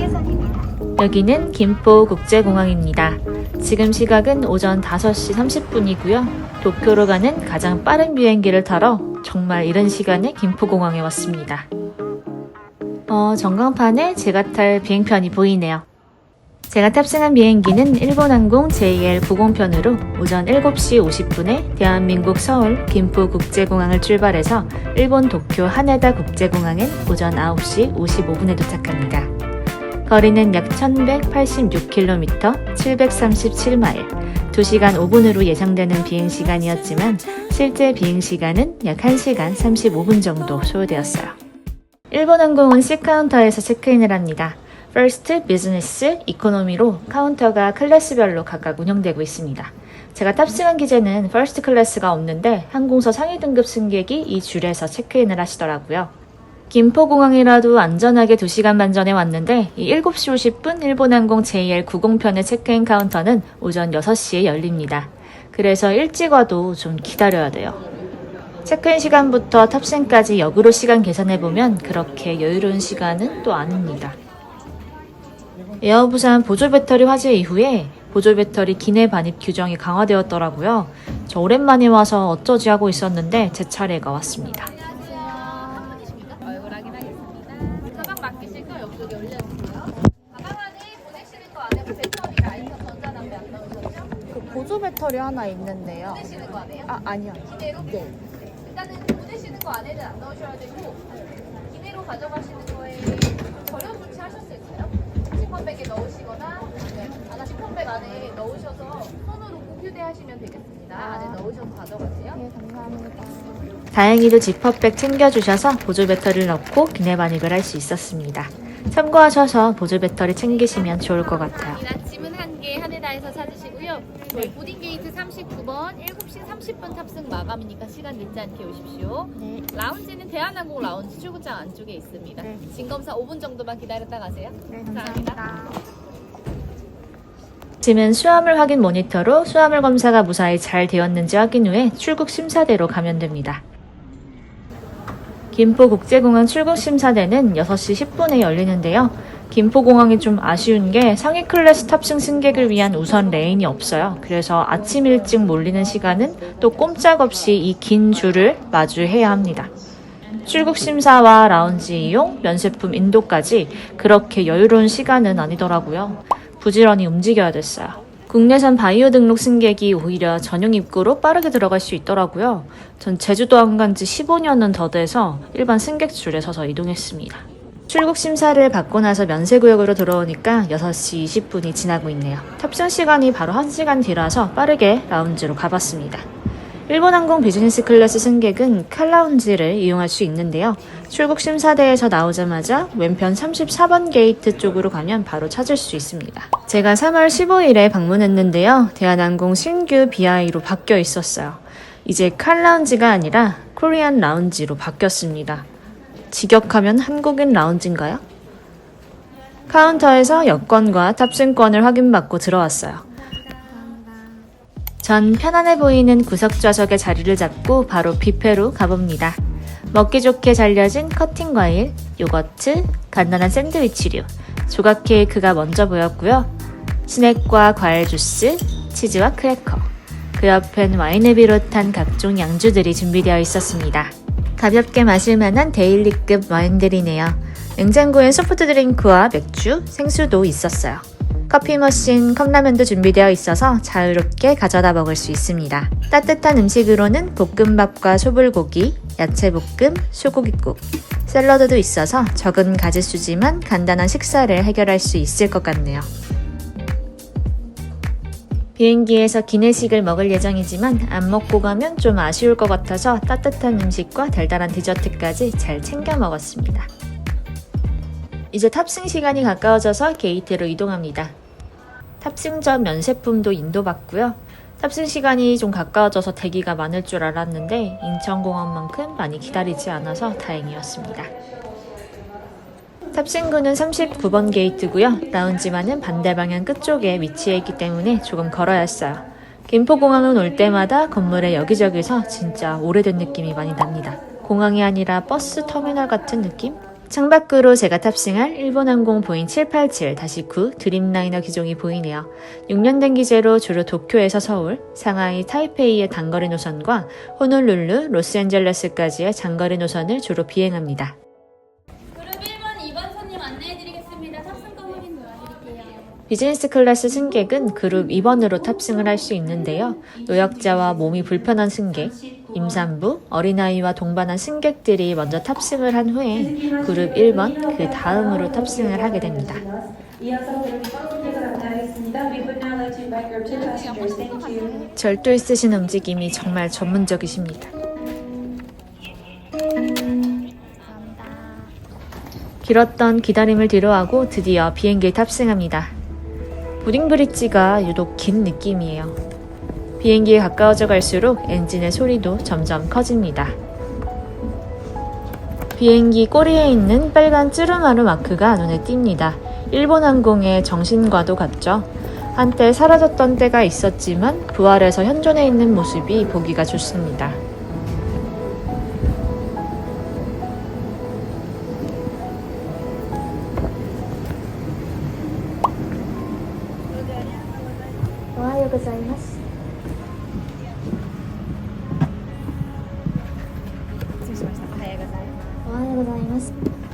휴게소입니다. 여기는 김포국제공항입니다. 지금 시각은 오전 5시 30분이고요. 도쿄로 가는 가장 빠른 비행기를 타러 정말 이른 시간에 김포공항에 왔습니다. 전광판에 제가 탈 비행편이 보이네요. 제가 탑승한 비행기는 일본항공 JL90편으로 오전 7시 50분에 대한민국 서울 김포국제공항을 출발해서 일본 도쿄 하네다 국제공항엔 오전 9시 55분에 도착합니다. 거리는 약 1186km, 737마일, 2시간 5분으로 예상되는 비행시간이었지만 실제 비행시간은 약 1시간 35분 정도 소요되었어요. 일본항공은 C카운터에서 체크인을 합니다. 퍼스트, 비즈니스, 이코노미로 카운터가 클래스별로 각각 운영되고 있습니다. 제가 탑승한 기제는 퍼스트 클래스가 없는데 항공사 상위 등급 승객이 이 줄에서 체크인을 하시더라고요. 김포공항이라도 안전하게 2시간 반 전에 왔는데 이 7시 50분 일본항공 JL90편의 체크인 카운터는 오전 6시에 열립니다. 그래서 일찍 와도 좀 기다려야 돼요. 체크인 시간부터 탑승까지 역으로 시간 계산해보면 그렇게 여유로운 시간은 또 아닙니다. 에어부산 보조배터리 화재 이후에 보조배터리 기내 반입 규정이 강화되었더라고요. 저 오랜만에 와서 어쩌지 하고 있었는데 제 차례가 왔습니다. 얼굴 확인하겠습니다. 가방 맡기실 거 옆쪽에 올려주세요. 가방 안에 보내시는 거 안에 배터리 라이터 전자담배 안 넣으셨죠? 그 보조 배터리 하나 있는데요. 보내시는 거 안에요? 아니요. 기내로? 네. 일단은 보내시는 거 안에는 안 넣으셔야 되고 기내로 가져가시는 거에 절연 조치하셨을까요? 지퍼백에 넣으시거나 아마 지퍼백 안에 넣으셔서 손으로 휴대하시면 되겠습니다. 안에 넣으셔서 가져가세요. 네, 감사합니다. 다행히도 지퍼백 챙겨주셔서 보조배터리를 넣고 기내 반입을 할 수 있었습니다. 참고하셔서 보조배터리 챙기시면 좋을 것 같아요. 짐은 한 개 하네다에서 찾으시고요. 저희 보딩게이트 39번 7시 30분 탑승 마감이니까 시간 늦지 않게 오십시오. 네. 라운지는 대한항공 라운지 출구장 안쪽에 있습니다. 네. 진검사 5분 정도만 기다렸다 가세요. 네, 감사합니다. 짐은 수화물 확인 모니터로 수화물 검사가 무사히 잘 되었는지 확인 후에 출국 심사대로 가면 됩니다. 김포국제공항 출국 심사대는 6시 10분에 열리는데요. 김포공항이 좀 아쉬운 게 상위 클래스 탑승 승객을 위한 우선 레인이 없어요. 그래서 아침 일찍 몰리는 시간은 또 꼼짝없이 이 긴 줄을 마주해야 합니다. 출국 심사와 라운지 이용, 면세품 인도까지 그렇게 여유로운 시간은 아니더라고요. 부지런히 움직여야 됐어요. 국내선 바이오 등록 승객이 오히려 전용 입구로 빠르게 들어갈 수 있더라고요. 전 제주도 안 간 지 15년은 더 돼서 일반 승객 줄에 서서 이동했습니다. 출국 심사를 받고 나서 면세구역으로 들어오니까 6시 20분이 지나고 있네요. 탑승 시간이 바로 1시간 뒤라서 빠르게 라운지로 가봤습니다. 일본항공 비즈니스 클래스 승객은 칼라운지를 이용할 수 있는데요. 출국 심사대에서 나오자마자 왼편 34번 게이트 쪽으로 가면 바로 찾을 수 있습니다. 제가 3월 15일에 방문했는데요. 대한항공 신규 BI로 바뀌어 있었어요. 이제 칼라운지가 아니라 코리안 라운지로 바뀌었습니다. 직역하면 한국인 라운지인가요? 카운터에서 여권과 탑승권을 확인받고 들어왔어요. 전 편안해 보이는 구석 좌석에 자리를 잡고 바로 뷔페로 가봅니다. 먹기 좋게 잘려진 커팅 과일, 요거트, 간단한 샌드위치류, 조각 케이크가 먼저 보였고요. 스낵과 과일 주스, 치즈와 크래커, 그 옆엔 와인을 비롯한 각종 양주들이 준비되어 있었습니다. 가볍게 마실 만한 데일리급 와인들이네요. 냉장고엔 소프트 드링크와 맥주, 생수도 있었어요. 커피 머신, 컵라면도 준비되어 있어서 자유롭게 가져다 먹을 수 있습니다. 따뜻한 음식으로는 볶음밥과 소불고기, 야채볶음, 소고기국, 샐러드도 있어서 적은 가짓수지만 간단한 식사를 해결할 수 있을 것 같네요. 비행기에서 기내식을 먹을 예정이지만 안 먹고 가면 좀 아쉬울 것 같아서 따뜻한 음식과 달달한 디저트까지 잘 챙겨 먹었습니다. 이제 탑승 시간이 가까워져서 게이트로 이동합니다. 탑승 전 면세품도 인도받고요. 탑승 시간이 좀 가까워져서 대기가 많을 줄 알았는데 인천공항만큼 많이 기다리지 않아서 다행이었습니다. 탑승구는 39번 게이트고요. 라운지만은 반대 방향 끝쪽에 위치해 있기 때문에 조금 걸어야 했어요. 김포공항은 올 때마다 건물의 여기저기서 진짜 오래된 느낌이 많이 납니다. 공항이 아니라 버스 터미널 같은 느낌? 창밖으로 제가 탑승할 일본항공 보잉 787-9 드림라이너 기종이 보이네요. 6년 된 기제로 주로 도쿄에서 서울, 상하이, 타이페이의 단거리 노선과 호놀룰루, 로스앤젤레스까지의 장거리 노선을 주로 비행합니다. 그룹 1번, 2번 손님 안내해드리겠습니다. 탑승권 확인 도와드릴게요. 비즈니스 클래스 승객은 그룹 2번으로 탑승을 할 수 있는데요. 노약자와 몸이 불편한 승객, 임산부, 어린아이와 동반한 승객들이 먼저 탑승을 한 후에 그룹 1번, 그 다음으로 탑승을 하게 됩니다. 절도 있으신 움직임이 정말 전문적이십니다. 감사합니다. 길었던 기다림을 뒤로하고 드디어 비행기에 탑승합니다. 보딩 브릿지가 유독 긴 느낌이에요. 비행기에 가까워져 갈수록 엔진의 소리도 점점 커집니다. 비행기 꼬리에 있는 빨간 찌루마루 마크가 눈에 띕니다. 일본 항공의 정신과도 같죠? 한때 사라졌던 때가 있었지만 부활해서 현존해 있는 모습이 보기가 좋습니다. 오하요 고자이마스.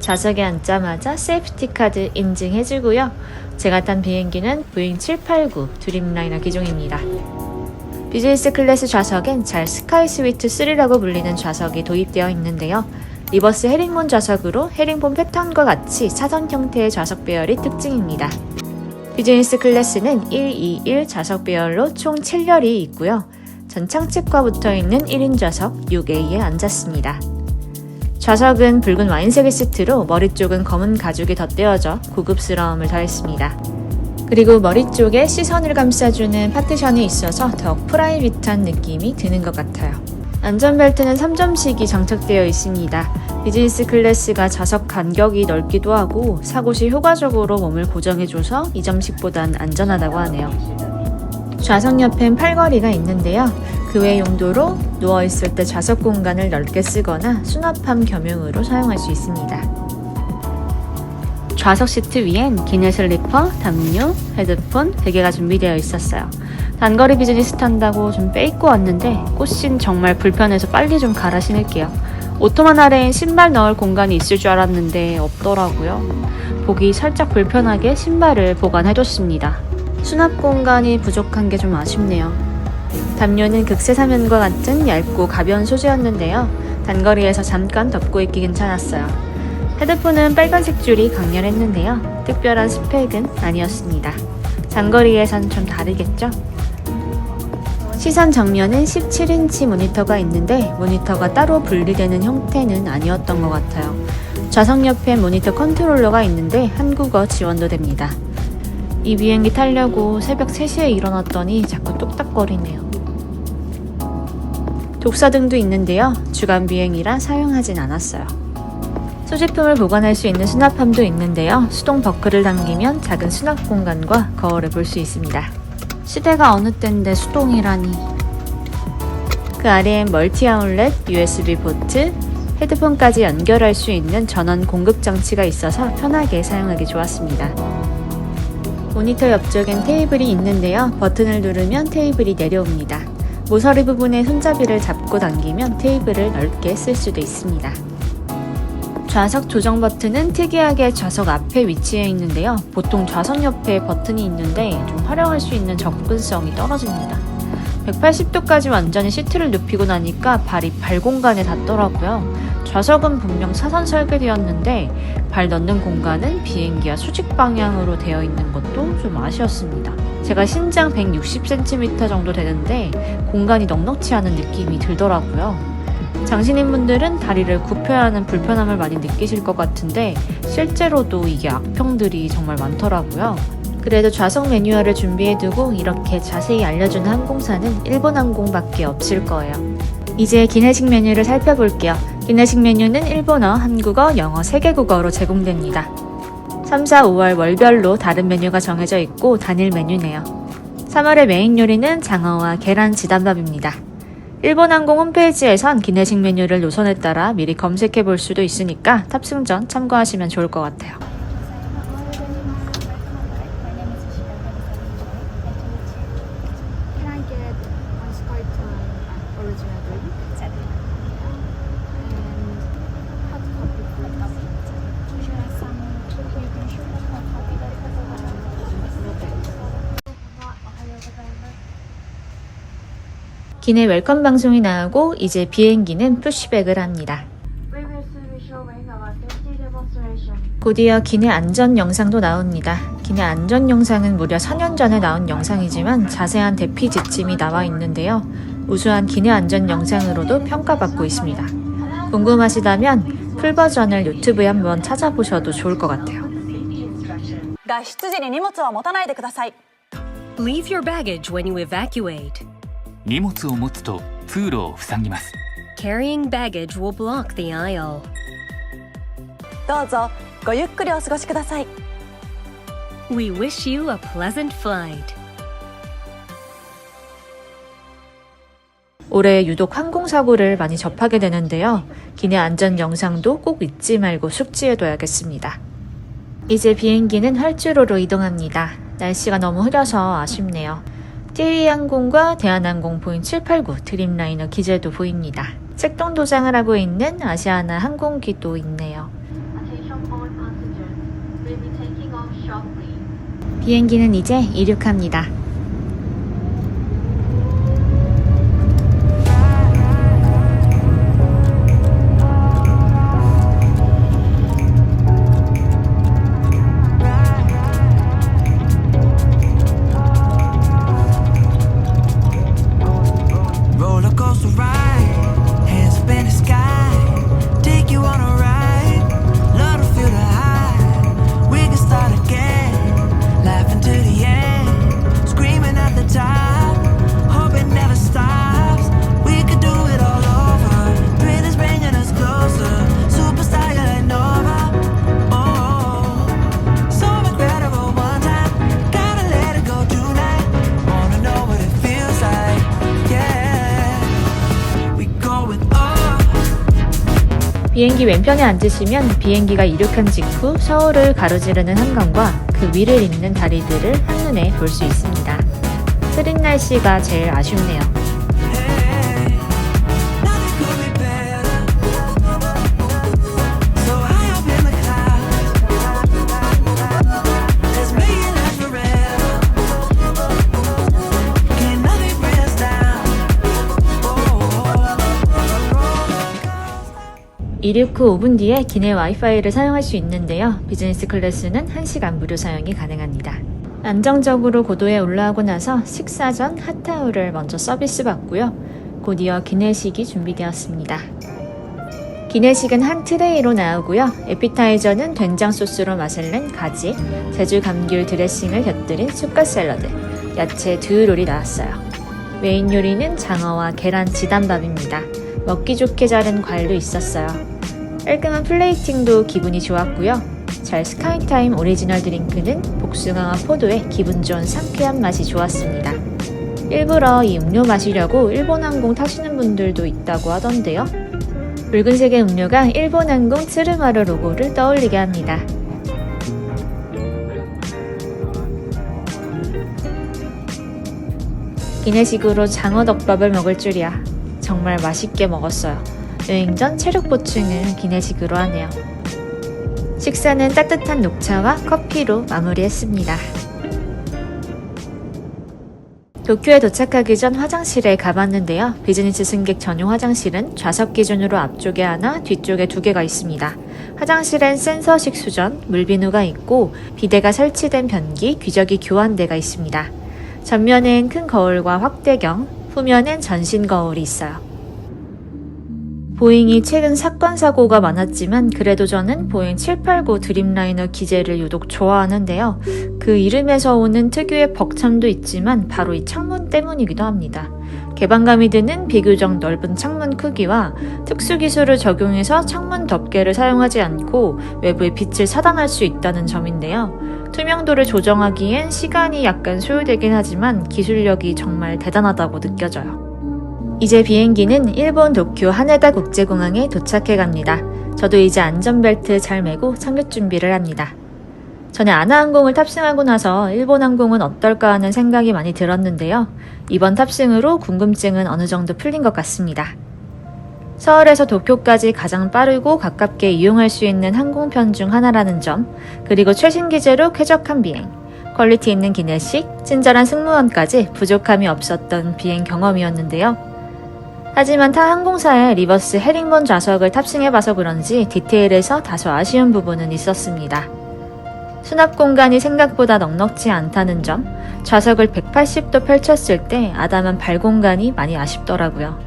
좌석에 앉자마자 세이프티 카드 인증해주고요. 제가 탄 비행기는 보잉 789 드림라이너 기종입니다. 비즈니스 클래스 좌석엔 잘 스카이 스위트 3라고 불리는 좌석이 도입되어 있는데요. 리버스 헤링본 좌석으로 헤링본 패턴과 같이 사선 형태의 좌석 배열이 특징입니다. 비즈니스 클래스는 121 좌석 배열로 총 7열이 있고요. 전 창측과 붙어있는 1인 좌석 6A에 앉았습니다. 좌석은 붉은 와인색의 시트로 머리 쪽은 검은 가죽이 덧대어져 고급스러움을 더했습니다. 그리고 머리 쪽에 시선을 감싸주는 파티션이 있어서 더욱 프라이빗한 느낌이 드는 것 같아요. 안전벨트는 3점씩이 장착되어 있습니다. 비즈니스 클래스가 좌석 간격이 넓기도 하고 사고 시 효과적으로 몸을 고정해줘서 2점씩보단 안전하다고 하네요. 좌석 옆엔 팔걸이가 있는데요. 그 외 용도로 누워있을 때 좌석 공간을 넓게 쓰거나 수납함 겸용으로 사용할 수 있습니다. 좌석 시트 위엔 기내 슬리퍼, 담요, 헤드폰, 베개가 준비되어 있었어요. 단거리 비즈니스 탄다고 좀 빼입고 왔는데 꽃신 정말 불편해서 빨리 좀 갈아 신을게요. 오토만 아래엔 신발 넣을 공간이 있을 줄 알았는데 없더라고요. 보기 살짝 불편하게 신발을 보관해뒀습니다. 수납 공간이 부족한 게 좀 아쉽네요. 담요는 극세사면과 같은 얇고 가벼운 소재였는데요. 단거리에서 잠깐 덮고 입기 괜찮았어요. 헤드폰은 빨간색 줄이 강렬했는데요. 특별한 스펙은 아니었습니다. 장거리에선 좀 다르겠죠? 시선 정면은 17인치 모니터가 있는데 모니터가 따로 분리되는 형태는 아니었던 것 같아요. 좌석 옆에 모니터 컨트롤러가 있는데 한국어 지원도 됩니다. 이 비행기 타려고 새벽 3시에 일어났더니 자꾸 똑딱거리네요. 독서등도 있는데요. 주간 비행이라 사용하진 않았어요. 소지품을 보관할 수 있는 수납함도 있는데요. 수동 버클을 당기면 작은 수납 공간과 거울을 볼 수 있습니다. 시대가 어느 때인데 수동이라니. 그 아래엔 멀티 아울렛, USB 포트, 헤드폰까지 연결할 수 있는 전원 공급 장치가 있어서 편하게 사용하기 좋았습니다. 모니터 옆쪽엔 테이블이 있는데요. 버튼을 누르면 테이블이 내려옵니다. 모서리 부분에 손잡이를 잡고 당기면 테이블을 넓게 쓸 수도 있습니다. 좌석 조정 버튼은 특이하게 좌석 앞에 위치해 있는데요. 보통 좌석 옆에 버튼이 있는데 좀 활용할 수 있는 접근성이 떨어집니다. 180도까지 완전히 시트를 눕히고 나니까 발이 발 공간에 닿더라고요. 좌석은 분명 사선 설계되었는데 발 넣는 공간은 비행기와 수직 방향으로 되어 있는 것도 좀 아쉬웠습니다. 제가 신장 160cm 정도 되는데 공간이 넉넉치 않은 느낌이 들더라고요. 장신인 분들은 다리를 굽혀야 하는 불편함을 많이 느끼실 것 같은데 실제로도 이게 악평들이 정말 많더라고요. 그래도 좌석 매뉴얼을 준비해두고 이렇게 자세히 알려주는 항공사는 일본 항공밖에 없을 거예요. 이제 기내식 메뉴를 살펴볼게요. 기내식 메뉴는 일본어, 한국어, 영어 3개국어로 제공됩니다. 3, 4, 5월 월별로 다른 메뉴가 정해져 있고 단일 메뉴네요. 3월의 메인 요리는 장어와 계란 지단밥입니다. 일본항공 홈페이지에선 기내식 메뉴를 노선에 따라 미리 검색해 볼 수도 있으니까 탑승 전 참고하시면 좋을 것 같아요. Can I get one Spartan original drink? And hot coffee, please. Would you like some whipped cream sugar or coffee? 기내 웰컴 방송이 나오고 이제 비행기는 푸시백을 합니다. We will soon be showing our safety demonstration. 곧이어 기내 안전 영상도 나옵니다. 기내 안전 영상은 무려 4년 전에 나온 영상이지만 자세한 대피 지침이 나와 있는데요. 우수한 기내 안전 영상으로도 평가받고 있습니다. 궁금하시다면 풀 버전을 유튜브에 한번 찾아보셔도 좋을 것 같아요. 脱出時に荷物は持たないでください。 Leave your baggage when you evacuate. 荷物を持つと通路を塞ぎます。 Carrying baggage will block the aisle. どうぞごゆっくりお過ごしください。 We wish you a pleasant flight. 올해 유독 항공사고를 많이 접하게 되는데요. 기내 안전 영상도 꼭 잊지 말고 숙지해둬야겠습니다. 이제 비행기는 활주로로 이동합니다. 날씨가 너무 흐려서 아쉽네요. 띠리항공과 대한항공 보잉 789 드림라이너 기재도 보입니다. 책동 도장을 하고 있는 아시아나 항공기도 있네요. 비행기는 이제 이륙합니다. 비행기 왼편에 앉으시면 비행기가 이륙한 직후 서울을 가로지르는 한강과 그 위를 잇는 다리들을 한눈에 볼 수 있습니다. 흐린 날씨가 제일 아쉽네요. 이륙 후 5분 뒤에 기내 와이파이를 사용할 수 있는데요. 비즈니스 클래스는 1시간 무료 사용이 가능합니다. 안정적으로 고도에 올라오고 나서 식사 전 핫타올을 먼저 서비스 받고요. 곧이어 기내식이 준비되었습니다. 기내식은 한 트레이로 나오고요. 에피타이저는 된장 소스로 맛을 낸 가지, 제주 감귤 드레싱을 곁들인 쑥갓 샐러드, 야채 드롤이 나왔어요. 메인 요리는 장어와 계란 지단밥입니다. 먹기 좋게 자른 과일도 있었어요. 깔끔한 플레이팅도 기분이 좋았고요. 잘 스카이타임 오리지널 드링크는 복숭아와 포도의 기분 좋은 상쾌한 맛이 좋았습니다. 일부러 이 음료 마시려고 일본항공 타시는 분들도 있다고 하던데요. 붉은색의 음료가 일본항공 츠르마루 로고를 떠올리게 합니다. 기내식으로 장어덮밥을 먹을 줄이야. 정말 맛있게 먹었어요. 여행 전 체력 보충을 기내식으로 하네요. 식사는 따뜻한 녹차와 커피로 마무리했습니다. 도쿄에 도착하기 전 화장실에 가봤는데요. 비즈니스 승객 전용 화장실은 좌석 기준으로 앞쪽에 하나, 뒤쪽에 2개가 있습니다. 화장실엔 센서식 수전, 물비누가 있고 비데가 설치된 변기, 귀저귀 교환대가 있습니다. 전면엔 큰 거울과 확대경, 후면엔 전신 거울이 있어요. 보잉이 최근 사건 사고가 많았지만 그래도 저는 보잉 789 드림라이너 기제를 유독 좋아하는데요. 그 이름에서 오는 특유의 벅참도 있지만 바로 이 창문 때문이기도 합니다. 개방감이 드는 비교적 넓은 창문 크기와 특수 기술을 적용해서 창문 덮개를 사용하지 않고 외부의 빛을 차단할 수 있다는 점인데요. 투명도를 조정하기엔 시간이 약간 소요되긴 하지만 기술력이 정말 대단하다고 느껴져요. 이제 비행기는 일본 도쿄 하네다 국제공항에 도착해 갑니다. 저도 이제 안전벨트 잘 매고 착륙 준비를 합니다. 전에 아나항공을 탑승하고 나서 일본 항공은 어떨까 하는 생각이 많이 들었는데요. 이번 탑승으로 궁금증은 어느 정도 풀린 것 같습니다. 서울에서 도쿄까지 가장 빠르고 가깝게 이용할 수 있는 항공편 중 하나라는 점, 그리고 최신 기제로 쾌적한 비행, 퀄리티 있는 기내식, 친절한 승무원까지 부족함이 없었던 비행 경험이었는데요. 하지만 타 항공사의 리버스 헤링본 좌석을 탑승해봐서 그런지 디테일에서 다소 아쉬운 부분은 있었습니다. 수납 공간이 생각보다 넉넉지 않다는 점, 좌석을 180도 펼쳤을 때 아담한 발 공간이 많이 아쉽더라고요.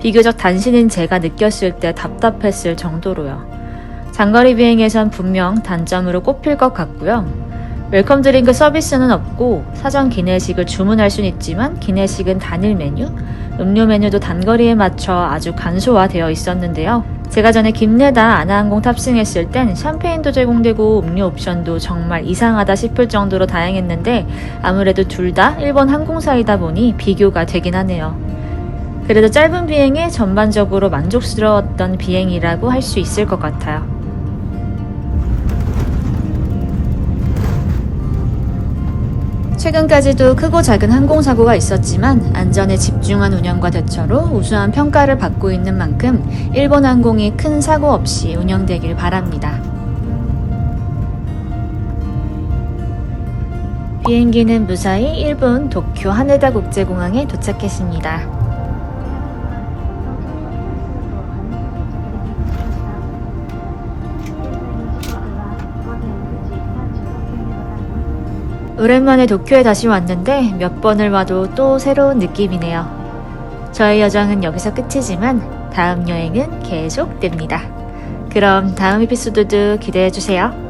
비교적 단신인 제가 느꼈을 때 답답했을 정도로요. 장거리 비행에선 분명 단점으로 꼽힐 것 같고요. 웰컴 드링크 서비스는 없고 사전 기내식을 주문할 수는 있지만 기내식은 단일 메뉴, 음료 메뉴도 단거리에 맞춰 아주 간소화되어 있었는데요. 제가 전에 김내다 아나항공 탑승했을 땐 샴페인도 제공되고 음료 옵션도 정말 이상하다 싶을 정도로 다양했는데 아무래도 둘 다 일본 항공사이다 보니 비교가 되긴 하네요. 그래도 짧은 비행에 전반적으로 만족스러웠던 비행이라고 할 수 있을 것 같아요. 최근까지도 크고 작은 항공사고가 있었지만 안전에 집중한 운영과 대처로 우수한 평가를 받고 있는 만큼 일본 항공이 큰 사고 없이 운영되길 바랍니다. 비행기는 무사히 일본 도쿄 하네다 국제공항에 도착했습니다. 오랜만에 도쿄에 다시 왔는데 몇 번을 와도 또 새로운 느낌이네요. 저의 여정은 여기서 끝이지만 다음 여행은 계속됩니다. 그럼 다음 에피소드도 기대해주세요.